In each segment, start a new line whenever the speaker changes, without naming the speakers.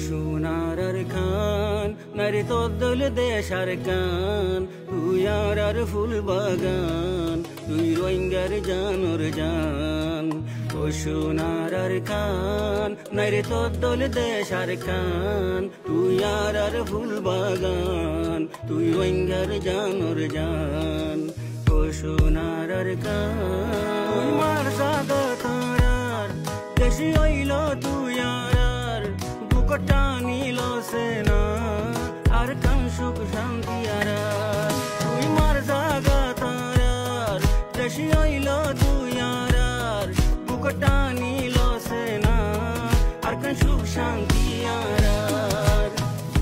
সোনার খান নারী তোর দোল দেশার কান তুই আর ফুল বাগান তুই রোহিঙ্গার জানোর জান ও সোনার খান নারী তোর দোল দেশার কান তুই আর ফুল বাগান তুই রোহিঙ্গার জানোর জান ও সোনার খান তুই মার সাদা তারার দেশি হইল তুই আর বুকটানি লসেনা আর কান সুখ শান্তি আর তুই মার জাগা তারার দেশি হইল তুই আর বুকটানি লসেনা আর কান সুখ শান্তি আর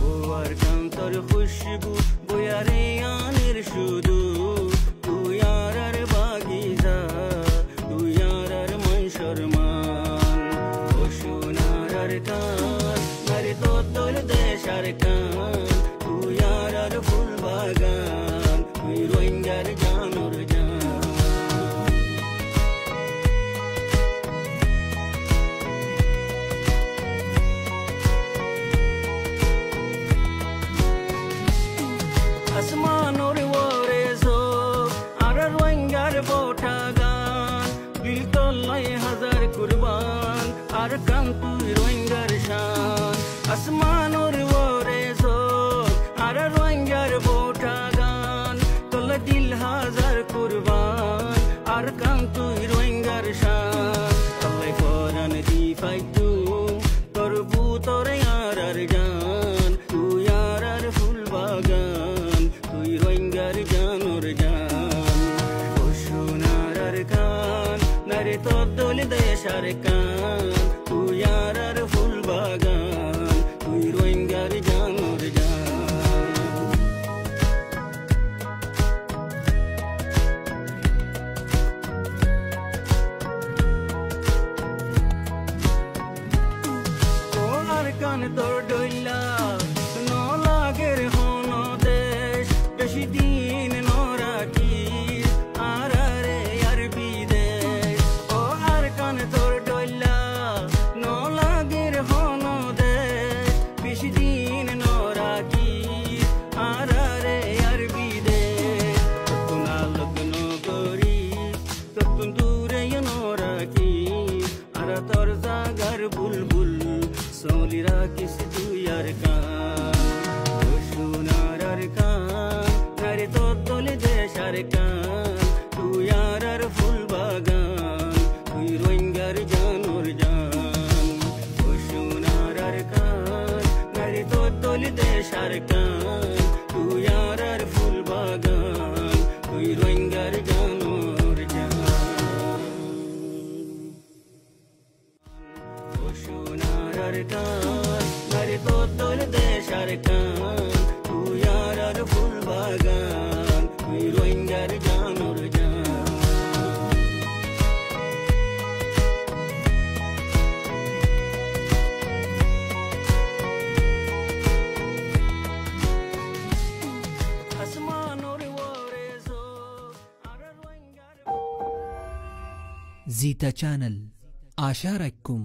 ও আর কান তোর খুশবু বয়ারে আনের শুধু তুই আর বাগিজা তুই আর মনসর মান ও সোনার কান নারী তোর দোল দেশার কান তুই আর ফুল বাগান তুই রোহিঙ্গার জানোর জান আসমানোর ওরে জোক আর রোহিঙ্গার বোটা গান দিল তল্লাই হাজার কুরবান আর কান তুই রোহিঙ্গার শান আসমানোর ওরে জোক আর রোহিঙ্গার বোটা গান তল্লা দিল হাজার কুরবান আর কান তুই রোহিঙ্গার শান তল্লাই ফরান দি ফাইতু তোর বুতর আর জান তুই আর ফুল বাগান তুই রোহিঙ্গার জানোর জান ও সোনার খান নারী তোর দোল দেশার কান তুই আর ফুল বাগান তুই রোহিঙ্গার জানোর জান ও আর কান তোর ডইলা ন লাগের হন দেশ বেশি দিন নরাকি আর রে আর বিদেশ ও আর কান তোর ডইলা ন লাগের হন দেশ বেশি দিন নরাকি আর রে আর বিদেশ তুন লগ্ন করি তুন দূরে নরাকি আর তোর জাগার বুলবুল সোলি রাখিস তুই আর কান ও সোনার কান নারী তোর দোল দেশার কান তুই আর ফুল বাগান তুই রোহিঙ্গার জানোর জান ও সোনার কান নারী তোর দোল দেশার কান তুই আর ফুল বাগান তুই রোহিঙ্গার জানোর জান ও সোনার কান নারী তোর দোল দেশার কান তুই আর ফুল বাগান তুই রোহিঙ্গার জানোর জান আসমানোর ওরে জোক আর রোহিঙ্গার
زيتا channel آشارككم